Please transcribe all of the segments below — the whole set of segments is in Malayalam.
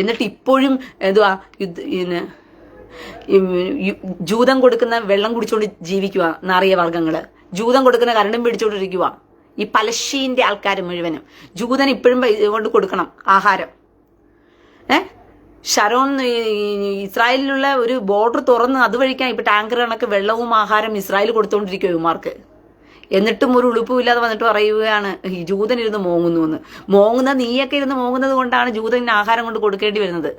എന്നിട്ട് ഇപ്പോഴും എന്തുവാ ജൂതം കൊടുക്കുന്ന വെള്ളം കുടിച്ചുകൊണ്ട് ജീവിക്കുക നാറിയ വർഗ്ഗങ്ങള്, ജൂതം കൊടുക്കുന്ന കരണ്ടും പിടിച്ചുകൊണ്ടിരിക്കുക. ഈ പലസ്തീന്റെ ആൾക്കാർ മുഴുവനും ജൂതൻ ഇപ്പോഴും കൊണ്ട് കൊടുക്കണം ആഹാരം. ഷരോൺ ഇസ്രായേലിലുള്ള ഒരു ബോർഡർ തുറന്ന് അതുവഴിക്കാൻ ഇപ്പൊ ടാങ്കർ കണക്ക് വെള്ളവും ആഹാരം ഇസ്രായേൽ കൊടുത്തോണ്ടിരിക്കും ഇവന്മാർക്ക്. എന്നിട്ടും ഒരു ഉളുപ്പുമില്ലാതെ വന്നിട്ട് പറയുകയാണ് ഈ ജൂതൻ ഇരുന്ന് മോങ്ങുന്നു എന്ന്. മോങ്ങുന്ന നീയൊക്കെ ഇരുന്ന് മോങ്ങുന്നത് കൊണ്ടാണ് ജൂതന് ആഹാരം കൊണ്ട് കൊടുക്കേണ്ടി വരുന്നത്.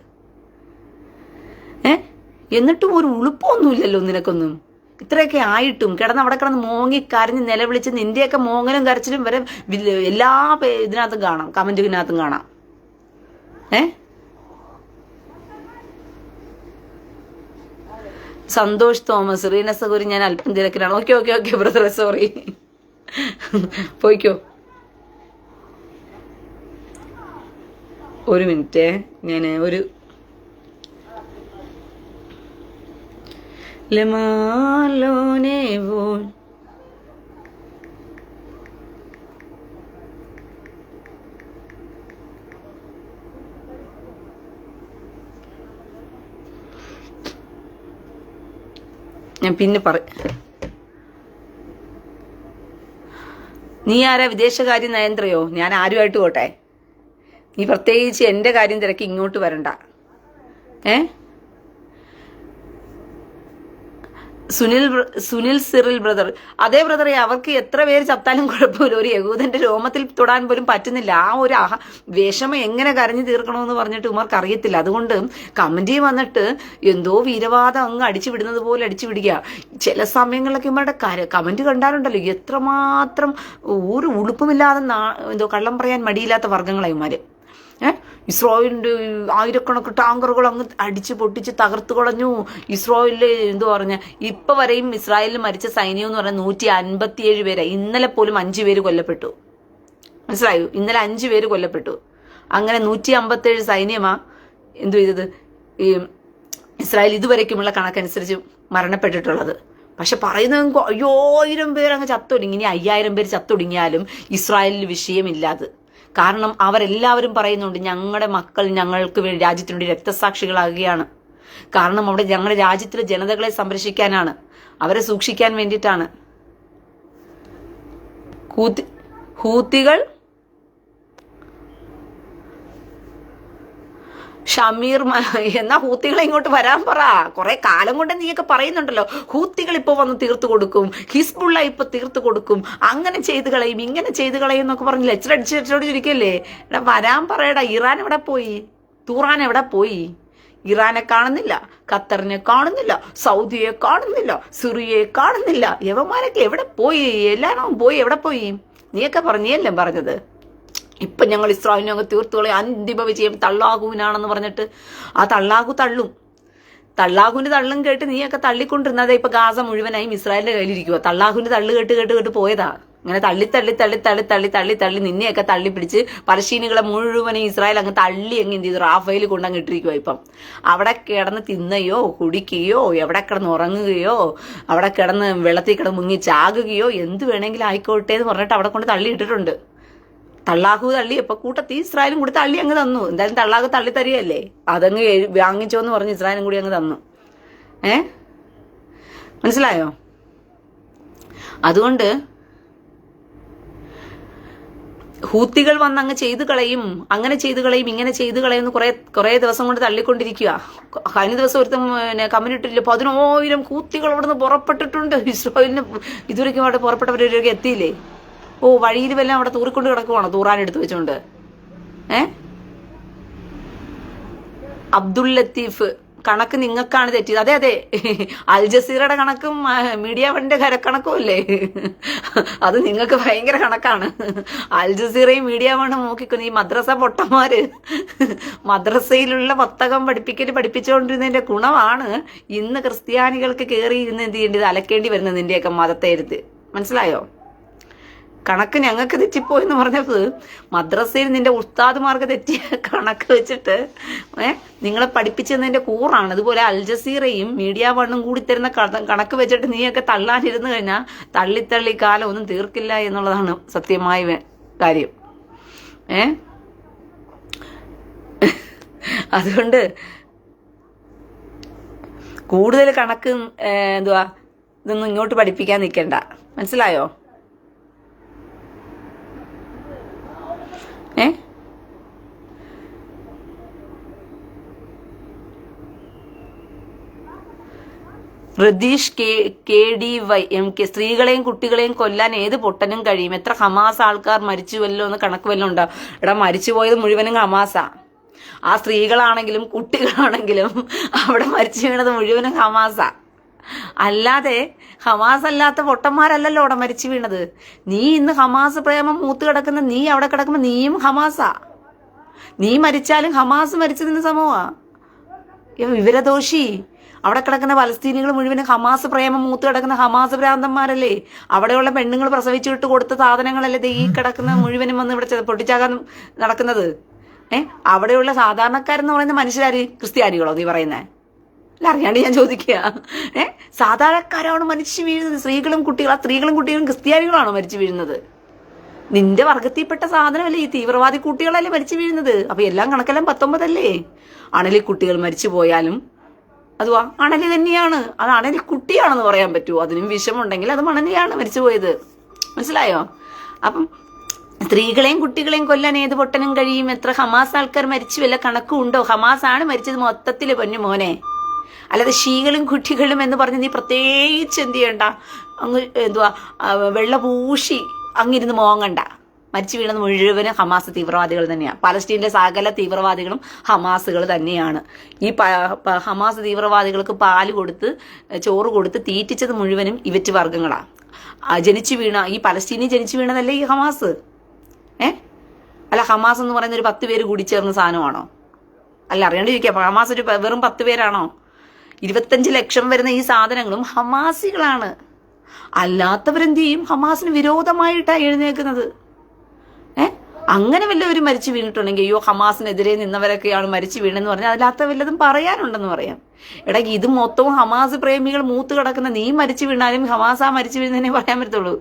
എന്നിട്ടും ഒരു ഉളുപ്പൊന്നുമില്ലല്ലോ നിനക്കൊന്നും. ഇത്രയൊക്കെ ആയിട്ടും അവിടെ കിടന്ന് മോങ്ങി കരഞ്ഞ് നിലവിളിച്ച് നിന്റെയൊക്കെ മോങ്ങലും കരച്ചിലും വരെ എല്ലാ ഇതിനകത്തും കാണാം, കമന്റിനകത്തും കാണാം. സന്തോഷ് തോമസ്, റീന സഹോരി, ഞാൻ അല്പം തിരക്കിലാണ്. Okay okay okay brother, sorry, പോയിക്കോ. ഒരു മിനിറ്റ്, ഞാൻ ഒരു ലമാലോനെ വോൾ ഞാൻ പിന്നെ നീ ആരാ? വിദേശകാര്യ നയന്ത്രയോ? ഞാൻ ആരുമായിട്ട് പോട്ടെ, നീ പ്രത്യേകിച്ച് എന്റെ കാര്യം തിരക്കി ഇങ്ങോട്ട് വരണ്ട. സുനിൽ സിറിൽ ബ്രദർ, അതേ ബ്രദറെ, അവർക്ക് എത്ര പേര് ചത്താലും കുഴപ്പമില്ല, ഒരു യഹൂദന്റെ രോമത്തിൽ തൊടാൻ പോലും പറ്റുന്നില്ല. ആ ഒരു വിഷമം എങ്ങനെ കരഞ്ഞു തീർക്കണമെന്ന് പറഞ്ഞിട്ട് ഉമാർക്ക് അറിയത്തില്ല. അതുകൊണ്ട് കമന്റ് വന്നിട്ട് എന്തോ വീരവാദം അങ്ങ് അടിച്ചു വിടുന്നത് പോലെ അടിച്ചു വിടുക. ചില സമയങ്ങളിലൊക്കെ ഇവരുടെ കമന്റ് കണ്ടാലുണ്ടല്ലോ എത്രമാത്രം ഒരു ഉളുപ്പുമില്ലാതെ എന്തോ കള്ളം പറയാൻ മടിയില്ലാത്ത വർഗ്ഗങ്ങളായി ഇവന്മാര്. ഇസ്രായേലിന്റെ ആയിരക്കണക്ക് ടാങ്കറുകൾ അങ്ങ് അടിച്ച് പൊട്ടിച്ച് തകർത്തു കളഞ്ഞു. ഇസ്രായേലില് എന്തോ പറഞ്ഞ ഇപ്പൊ വരെയും ഇസ്രായേലിൽ മരിച്ച സൈന്യം എന്ന് പറഞ്ഞാൽ 157 പേര്. ഇന്നലെ പോലും 5 പേര് കൊല്ലപ്പെട്ടു. മനസ്സിലായോ? ഇന്നലെ 5 പേര് കൊല്ലപ്പെട്ടു. അങ്ങനെ 157 സൈന്യമാ എന്തോ ചെയ്തത് ഈ ഇസ്രായേൽ ഇതുവരയ്ക്കുമുള്ള കണക്കനുസരിച്ച് മരണപ്പെട്ടിട്ടുള്ളത്. പക്ഷെ പറയുന്നത് 1000 പേര് അങ്ങ് ചത്തൊടുങ്ങി. ഇനി 5000 പേര് ചത്തൊടുങ്ങിയാലും ഇസ്രായേലിൽ വിഷയമില്ലാതെ. കാരണം അവരെല്ലാവരും പറയുന്നുണ്ട് ഞങ്ങളുടെ മക്കൾ ഞങ്ങൾക്ക് വേണ്ടി രാജ്യത്തിനു വേണ്ടി രക്തസാക്ഷികളാകുകയാണ്. കാരണം അവിടെ ഞങ്ങളുടെ രാജ്യത്തിലെ ജനതകളെ സംരക്ഷിക്കാനാണ്, അവരെ സൂക്ഷിക്കാൻ വേണ്ടിയിട്ടാണ്. ഹൂത്തികൾ ഷമീർ, എന്നാ ഹൂത്തികളെ ഇങ്ങോട്ട് വരാൻ പറ. കുറെ കാലം കൊണ്ട് നീയൊക്കെ പറയുന്നുണ്ടല്ലോ ഹൂത്തികൾ ഇപ്പൊ വന്ന് തീർത്തു കൊടുക്കും, ഹിസ്ബുള്ള ഇപ്പൊ തീർത്തു കൊടുക്കും, അങ്ങനെ ചെയ്ത് കളയും ഇങ്ങനെ ചെയ്ത് കളയും എന്നൊക്കെ പറഞ്ഞില്ല. അടിച്ചടിച്ചടിച്ചിരിക്കല്ലേ? എടാ വരാൻ പറയടാ. ഇറാൻ എവിടെ പോയി? തുറാൻ എവിടെ പോയി? ഇറാനെ കാണുന്നില്ല, ഖത്തറിനെ കാണുന്നില്ല, സൗദിയെ കാണുന്നില്ല, സിറിയയെ കാണുന്നില്ല. യവന്മാരൊക്കെ എവിടെ പോയി? എല്ലാരും പോയി. എവിടെ പോയി? നീയൊക്കെ പറഞ്ഞല്ലേ പറഞ്ഞത് ഇപ്പൊ ഞങ്ങൾ ഇസ്രായേലിനെ അങ്ങ് തീർത്തുകളെ അന്തിമ വിജയം തള്ളാഹുവിനാണെന്ന് പറഞ്ഞിട്ട് ആ തള്ളാഹു തള്ളും. തള്ളാഹുവിന്റെ തള്ളും കേട്ട് നീയൊക്കെ തള്ളിക്കൊണ്ടിരുന്നത് ഇപ്പൊ ഗാസ മുഴുവനായും ഇസ്രായേലിന്റെ കയ്യിലിരിക്കുക. തള്ളാഹുവിന്റെ തള്ളു കേട്ട് പോയതാ. ഇങ്ങനെ തള്ളി നിന്നെയൊക്കെ തള്ളി പിടിച്ച് പലസ്തീനികളെ മുഴുവനും ഇസ്രായേൽ അങ്ങ് തള്ളി അങ്ങ് എന്ത് ചെയ്തു റാഫേൽ കൊണ്ടങ്ങ് ഇട്ടിരിക്കുക. ഇപ്പം അവിടെ കിടന്ന് തിന്നയോ കുടിക്കുകയോ എവിടെ കിടന്ന് ഉറങ്ങുകയോ അവിടെ കിടന്ന് വെള്ളത്തിൽ കിടന്ന് മുങ്ങി ചാകുകയോ എന്ത് വേണമെങ്കിലും ആയിക്കോട്ടെ എന്ന് പറഞ്ഞിട്ട് അവിടെ കൊണ്ട് തള്ളി ഇട്ടിട്ടുണ്ട്. തള്ളാഹു തള്ളി ഇപ്പൊ കൂട്ടത്തി ഇസ്രായേലും കൂടി തള്ളി അങ്ങ് തന്നു. എന്തായാലും തള്ളാഹു തള്ളി തരികയല്ലേ, അതങ്ങ് വാങ്ങിച്ചോന്ന് പറഞ്ഞ് ഇസ്രായേലും കൂടി അങ്ങ് തന്നു. മനസ്സിലായോ? അതുകൊണ്ട് ഹൂത്തികൾ വന്ന് അങ്ങ് ചെയ്തു കളയും, അങ്ങനെ ചെയ്തു കളയും, ഇങ്ങനെ ചെയ്തു കളയും എന്ന് കുറെ ദിവസം കൊണ്ട് തള്ളിക്കൊണ്ടിരിക്കുക. കഴിഞ്ഞ ദിവസം ഒരുത്തം കമന്റിട്ടില്ല 10,000 ഹൂത്തികൾ അവിടെ നിന്ന് പുറപ്പെട്ടിട്ടുണ്ട്. ഇസ്രായേലിന് ഇതുവരെയ്ക്കും അവിടെ പുറപ്പെട്ടവരൊക്കെ എത്തിയില്ലേ? വഴിയിൽ വല്ലതും അവിടെ തൂറിക്കൊണ്ട് കിടക്കുവാണോ തൂറാനെടുത്ത് വെച്ചോണ്ട്? അബ്ദുൾ ലത്തീഫ്, കണക്ക് നിങ്ങൾക്കാണ് തെറ്റിയത്. അതെ അതെ, അൽ ജസീറയുടെ കണക്കും മീഡിയ വണ്ണിന്റെ കണക്കും അല്ലേ, അത് നിങ്ങൾക്ക് ഭയങ്കര കണക്കാണ്. അൽ ജസീറയും മീഡിയ വണ്ണും നോക്കിക്കുന്നു. ഈ മദ്രസ പൊട്ടന്മാര് മദ്രസയിലുള്ള പുസ്തകം പഠിപ്പിച്ചുകൊണ്ടിരുന്നതിന്റെ ഗുണമാണ് ഇന്ന് ക്രിസ്ത്യാനികൾക്ക് കയറി ഇരുന്ന് എന്ത് ചെയ്യേണ്ടത് അലക്കേണ്ടി വരുന്നത് നിന്റെയൊക്കെ മതത്തെ എടുത്ത്. മനസ്സിലായോ? കണക്ക് ഞങ്ങൾക്ക് തെറ്റിപ്പോയെന്ന് പറഞ്ഞത് മദ്രസയിൽ നിന്റെ ഉസ്താദുമാർക്ക് തെറ്റിയ കണക്ക് വെച്ചിട്ട് നിങ്ങളെ പഠിപ്പിച്ചതിന്റെ കൂറാണ്. അതുപോലെ അൽ ജസീറയും മീഡിയ വണ്ണും കൂടി തരുന്ന കണക്ക് വെച്ചിട്ട് നീയൊക്കെ തള്ളാനിരുന്നു കഴിഞ്ഞാൽ തള്ളി കാലം ഒന്നും തീർക്കില്ല എന്നുള്ളതാണ് സത്യമായ കാര്യം. അതുകൊണ്ട് കൂടുതൽ കണക്ക് എന്തുവാ ഇതൊന്നും ഇങ്ങോട്ട് പഠിപ്പിക്കാൻ നിൽക്കണ്ട, മനസ്സിലായോ? രതീഷ് KDY സ്ത്രീകളെയും കുട്ടികളെയും കൊല്ലാൻ ഏത് പൊട്ടനും കഴിയും? എത്ര ഹമാസ് ആൾക്കാർ മരിച്ചുവല്ലോ എന്ന് കണക്ക് വല്ലതും ഉണ്ടോ? എടാ, മരിച്ചുപോയത് മുഴുവനും ഹമാസാ. ആ സ്ത്രീകളാണെങ്കിലും കുട്ടികളാണെങ്കിലും അവിടെ മരിച്ചു വീണത് മുഴുവനും ഹമാസാ. അല്ലാതെ ഹമാസ് അല്ലാത്ത പൊട്ടന്മാരല്ലല്ലോ അവിടെ മരിച്ചു വീണത്. നീ ഇന്ന് ഹമാസ് പ്രേമം മൂത്ത് കിടക്കുന്ന നീ അവിടെ കിടക്കുമ്പോൾ നീയും ഹമാസാ. നീ മരിച്ചാലും ഹമാസ് മരിച്ചതിന് സമൂഹാ. വിവരദോഷി. അവിടെ കിടക്കുന്ന പലസ്തീനികൾ മുഴുവനും ഹമാസ് പ്രേമം മൂത്ത് കിടക്കുന്ന ഹമാസ് ഭ്രാന്തന്മാരല്ലേ? അവിടെയുള്ള പെണ്ണുങ്ങൾ പ്രസവിച്ചു വിട്ട് കൊടുത്ത സാധനങ്ങളല്ലേ ഈ കിടക്കുന്ന മുഴുവനും വന്ന് ഇവിടെ പൊട്ടിച്ചാകാൻ നടക്കുന്നത്? അവിടെയുള്ള സാധാരണക്കാരെന്ന് പറയുന്ന മനുഷ്യരാര്? ക്രിസ്ത്യാനികളോ നീ പറയുന്നേ? അല്ല, അറിയാണ്ട് ഞാൻ ചോദിക്കുക. സാധാരണക്കാരാണ് മരിച്ചു വീഴുന്നത്. സ്ത്രീകളും കുട്ടികളും ക്രിസ്ത്യാനികളാണോ മരിച്ചു വീഴുന്നത്? നിന്റെ വർഗത്തിൽപ്പെട്ട സാധനമല്ലേ ഈ തീവ്രവാദി കുട്ടികളല്ലേ മരിച്ചു വീഴുന്നത്? അപ്പൊ എല്ലാം കണക്കെല്ലാം 19 അല്ലേ? അണലി കുട്ടികൾ മരിച്ചു പോയാലും അതുവാ അണലി തന്നെയാണ്. അത് അണലി കുട്ടിയാണെന്ന് പറയാൻ പറ്റുമോ? അതിനും വിഷമുണ്ടെങ്കിൽ അത് അണലിയാണ് മരിച്ചു പോയത്. മനസ്സിലായോ? അപ്പം സ്ത്രീകളെയും കുട്ടികളെയും കൊല്ലാൻ ഏത് പൊട്ടനും കഴിയും? എത്ര ഹമാസ് ആൾക്കാർ മരിച്ചു വല്ല കണക്കുണ്ടോ? ഹമാസ് ആണ് മരിച്ചത് മൊത്തത്തില്, പൊന്നു മോനെ. അല്ലാതെ ഷീകളും കുട്ടികളും എന്ന് പറഞ്ഞ് നീ പ്രത്യേകിച്ച് എന്ത് ചെയ്യണ്ട, അങ്ങ് എന്തുവാ വെള്ള പൂശി അങ്ങിരുന്ന് മോങ്ങണ്ട. മരിച്ചു വീണത് മുഴുവനും ഹമാസ് തീവ്രവാദികൾ തന്നെയാണ്. പലസ്തീനിലെ സകല തീവ്രവാദികളും ഹമാസുകൾ തന്നെയാണ്. ഈ ഹമാസ് തീവ്രവാദികൾക്ക് പാല് കൊടുത്ത് ചോറ് കൊടുത്ത് തീറ്റിച്ചത് മുഴുവനും ഇവറ്റ് വർഗങ്ങളാണ്. ജനിച്ചു വീണ ഈ പലസ്തീനിൽ ജനിച്ചു വീണതല്ലേ ഈ ഹമാസ്? അല്ല, ഹമാസ് എന്ന് പറയുന്ന ഒരു 10 പേര് കൂടി ചേർന്ന സാധനമാണോ? അല്ല, അറിയാണ്ടിരിക്കുക. ഹമാസ് ഒരു വെറും 10 പേരാണോ? 25 ലക്ഷം വരുന്ന ഈ സാധനങ്ങളും ഹമാസികളാണ്. അല്ലാത്തവരെന്ത് ചെയ്യും? ഹമാസിന് വിരോധമായിട്ടാണ് എഴുന്നേക്കുന്നത്. അങ്ങനെ വല്ലവരും മരിച്ചു വീണിട്ടുണ്ടെങ്കിൽ അയ്യോ ഹമാസിനെതിരെ നിന്നവരൊക്കെയാണ് മരിച്ചു വീണെന്ന് പറഞ്ഞാൽ അതിനകത്ത് വല്ലതും പറയാനുണ്ടെന്ന് പറയാം. എടാ, ഇത് മൊത്തവും ഹമാസ് പ്രേമികൾ മൂത്ത് കിടക്കുന്ന നീ മരിച്ചു വീണാലും ഹമാസാ മരിച്ചു വീഴുന്നതിനെ പറയാൻ പറ്റത്തുള്ളൂ.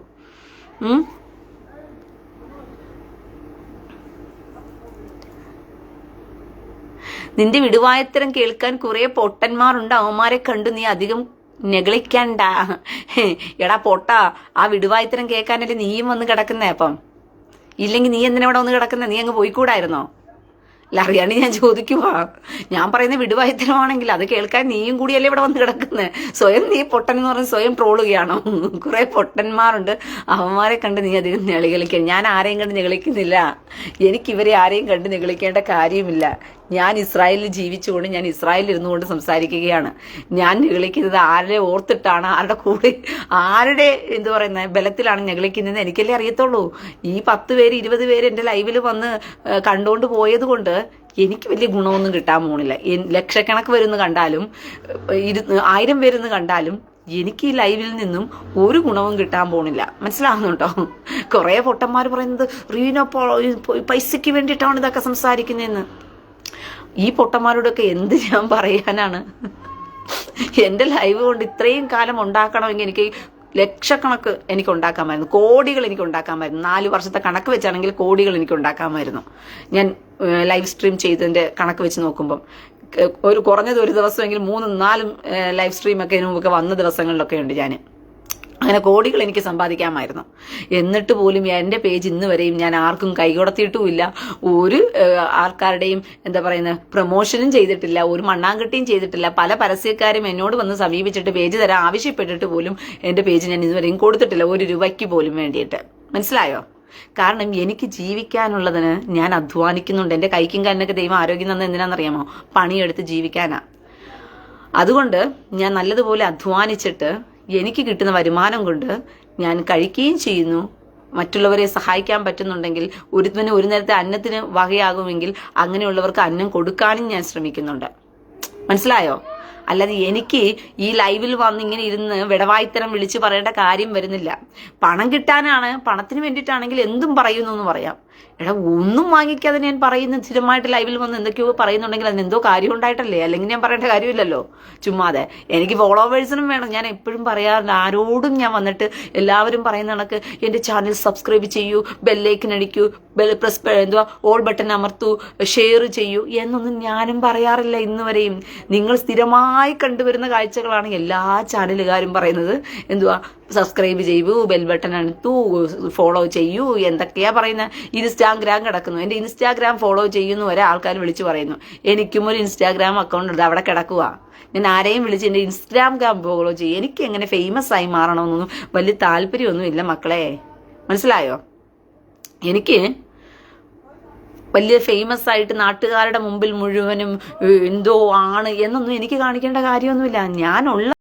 നിന്റെ വിടുവായത്തരം കേൾക്കാൻ കുറെ പൊട്ടന്മാരുണ്ട്. അവന്മാരെ കണ്ടു നീ അധികം നെഗളിക്കണ്ട. എടാ പൊട്ട, ആ വിടുവായത്തരം കേൾക്കാനല്ലേ നീയും വന്ന് കിടക്കുന്നേ? അപ്പം ഇല്ലെങ്കിൽ നീ എന്തിനാ ഇവിടെ വന്ന് കിടക്കുന്നേ? നീ അങ്ങ് പോയിക്കൂടായിരുന്നോ? അല്ല, അറിയാണ്ട് ഞാൻ ചോദിക്കുവാ. ഞാൻ പറയുന്ന വിടുവായത്തരമാണെങ്കിൽ അത് കേൾക്കാൻ നീയും കൂടിയല്ലേ ഇവിടെ വന്ന് കിടക്കുന്നത്? സ്വയം നീ പൊട്ടൻ എന്ന് പറഞ്ഞ് സ്വയം ട്രോളുകയാണോ? കുറെ പൊട്ടന്മാരുണ്ട്, അവന്മാരെ കണ്ട് നീ അധികം നെളികളിക്കുക. ഞാൻ ആരെയും കണ്ട് നെളിക്കുന്നില്ല. എനിക്കിവരെ ആരെയും കണ്ട് നെളിക്കേണ്ട കാര്യമില്ല. ഞാൻ ഇസ്രായേലിൽ ജീവിച്ചുകൊണ്ട് ഞാൻ ഇസ്രായേലിൽ ഇരുന്നുകൊണ്ട് സംസാരിക്കുകയാണ്. ഞാൻ നെളിക്കുന്നത് ആരുടെ ഓർത്തിട്ടാണ്, ആരുടെ കൂടെ, ആരുടെ എന്ത് പറയുന്ന ബലത്തിലാണ് നെളിക്കുന്നതെന്ന് എനിക്കല്ലേ അറിയത്തുള്ളൂ. ഈ 10 പേര് 20 പേര് എൻ്റെ ലൈവിൽ വന്ന് കണ്ടുകൊണ്ട് പോയത് കൊണ്ട് എനിക്ക് വലിയ ഗുണമൊന്നും കിട്ടാൻ പോണില്ല. ലക്ഷക്കണക്ക് വരുന്ന കണ്ടാലും 1000 പേരെന്ന് കണ്ടാലും എനിക്ക് ഈ ലൈവിൽ നിന്നും ഒരു ഗുണവും കിട്ടാൻ പോണില്ല. മനസ്സിലാവുന്നുണ്ടോ? കുറെ പൊട്ടന്മാർ പറയുന്നത് റീന പൈസയ്ക്ക് വേണ്ടിയിട്ടാണ് ഇതൊക്കെ സംസാരിക്കുന്നതെന്ന്. ഈ പൊട്ടന്മാരോടൊക്കെ എന്ത് ഞാൻ പറയാനാണ്? എൻ്റെ ലൈവ് കൊണ്ട് ഇത്രയും കാലം ഉണ്ടാക്കണമെങ്കിൽ എനിക്ക് ലക്ഷക്കണക്ക് എനിക്ക് ഉണ്ടാക്കാമായിരുന്നു, കോടികൾ എനിക്ക് ഉണ്ടാക്കാമായിരുന്നു. 4 വർഷത്തെ കണക്ക് വെച്ചാണെങ്കിൽ കോടികൾ എനിക്ക് ഉണ്ടാക്കാമായിരുന്നു. ഞാൻ ലൈവ് സ്ട്രീം ചെയ്തതിൻ്റെ കണക്ക് വെച്ച് നോക്കുമ്പം കുറഞ്ഞത് ഒരു ദിവസമെങ്കിലും 3-4 ലൈവ് സ്ട്രീമൊക്കെ ഇതിനു മുമ്പൊക്കെ വന്ന ദിവസങ്ങളിലൊക്കെ ഉണ്ട് ഞാൻ. അങ്ങനെ കോടികൾ എനിക്ക് സമ്പാദിക്കാമായിരുന്നു. എന്നിട്ട് പോലും എൻ്റെ പേജ് ഇന്ന് വരെയും ഞാൻ ആർക്കും കൈകൊടത്തിയിട്ടുമില്ല. ഒരു ആൾക്കാരുടെയും എന്താ പറയുന്നത് പ്രൊമോഷനും ചെയ്തിട്ടില്ല, ഒരു മണ്ണാങ്കട്ടിയും ചെയ്തിട്ടില്ല. പല പരസ്യക്കാരും എന്നോട് വന്ന് സമീപിച്ചിട്ട് പേജ് തരാൻ ആവശ്യപ്പെട്ടിട്ട് പോലും എൻ്റെ പേജ് ഞാൻ ഇതുവരെയും കൊടുത്തിട്ടില്ല, 1 രൂപയ്ക്ക് പോലും വേണ്ടിയിട്ട്. മനസ്സിലായോ? കാരണം എനിക്ക് ജീവിക്കാനുള്ളതിന് ഞാൻ അധ്വാനിക്കുന്നുണ്ട്. എൻ്റെ കൈക്കും കാലിനൊക്കെ ദൈവം ആരോഗ്യം തന്നത് എന്തിനാണെന്നറിയാമോ? പണിയെടുത്ത് ജീവിക്കാനാ. അതുകൊണ്ട് ഞാൻ നല്ലതുപോലെ അധ്വാനിച്ചിട്ട് എനിക്ക് കിട്ടുന്ന വരുമാനം കൊണ്ട് ഞാൻ കഴിക്കുകയും ചെയ്യുന്നു. മറ്റുള്ളവരെ സഹായിക്കാൻ പറ്റുന്നുണ്ടെങ്കിൽ ഒരുത്തന് ഒരു നേരത്തെ അന്നത്തിന് വകയാകുമെങ്കിൽ അങ്ങനെയുള്ളവർക്ക് അന്നം കൊടുക്കാനും ഞാൻ ശ്രമിക്കുന്നുണ്ട്. മനസ്സിലായോ? അല്ലാതെ എനിക്ക് ഈ ലൈവിൽ വന്ന് ഇങ്ങനെ ഇരുന്ന് വിടവായിത്തരം വിളിച്ച് പറയേണ്ട കാര്യം വരുന്നില്ല. പണം കിട്ടാനാണ്, പണത്തിന് വേണ്ടിയിട്ടാണെങ്കിൽ എന്തും പറയുന്നു എന്ന് പറയാം. എടാ ഒന്നും വാങ്ങിക്കാതെ ഞാൻ പറയുന്ന സ്ഥിരമായിട്ട് ലൈവിൽ വന്ന് എന്തൊക്കെയോ പറയുന്നുണ്ടെങ്കിൽ അതിന് എന്തോ കാര്യം ഉണ്ടായിട്ടല്ലേ, അല്ലെങ്കിൽ ഞാൻ പറയേണ്ട കാര്യമില്ലല്ലോ ചുമ്മാതെ. എനിക്ക് ഫോളോവേഴ്സിനും വേണം. ഞാൻ എപ്പോഴും പറയാറില്ല ആരോടും, ഞാൻ വന്നിട്ട് എല്ലാവരും പറയുന്ന കണക്ക് എൻ്റെ ചാനൽ സബ്സ്ക്രൈബ് ചെയ്യൂ, ബെല്ലൈക്കൻ അടിക്കൂ, ഓൾ ബട്ടൺ അമർത്തൂ, ഷെയർ ചെയ്യൂ എന്നൊന്നും ഞാനും പറയാറില്ല ഇന്ന് വരെയും. നിങ്ങൾ സ്ഥിരമായി കണ്ടുവരുന്ന കാഴ്ചകളാണ് എല്ലാ ചാനലുകാരും പറയുന്നത്. സബ്സ്ക്രൈബ് ചെയ്യൂ, ബെൽ ബട്ടൺ അണുത്തു, ഫോളോ ചെയ്യൂ, എന്തൊക്കെയാ പറയുന്നത്. ഇൻസ്റ്റാഗ്രാം കിടക്കുന്നു, എൻ്റെ ഇൻസ്റ്റാഗ്രാം ഫോളോ ചെയ്യുന്ന വരെ ആൾക്കാർ വിളിച്ചു പറയുന്നു. എനിക്കും ഒരു ഇൻസ്റ്റാഗ്രാം അക്കൗണ്ട് ഉണ്ട്, അവിടെ കിടക്കുക. ഞാൻ ആരെയും വിളിച്ച് എൻ്റെ ഇൻസ്റ്റാഗ്രാം ഫോളോ ചെയ്യും. എനിക്ക് എങ്ങനെ ഫേമസ് ആയി മാറണമെന്നൊന്നും വലിയ താല്പര്യമൊന്നുമില്ല മക്കളെ, മനസ്സിലായോ? എനിക്ക് വലിയ ഫേമസ് ആയിട്ട് നാട്ടുകാരുടെ മുമ്പിൽ മുഴുവനും എന്തോ ആണ് എന്നൊന്നും എനിക്ക് കാണിക്കേണ്ട കാര്യമൊന്നുമില്ല. ഞാനുള്ള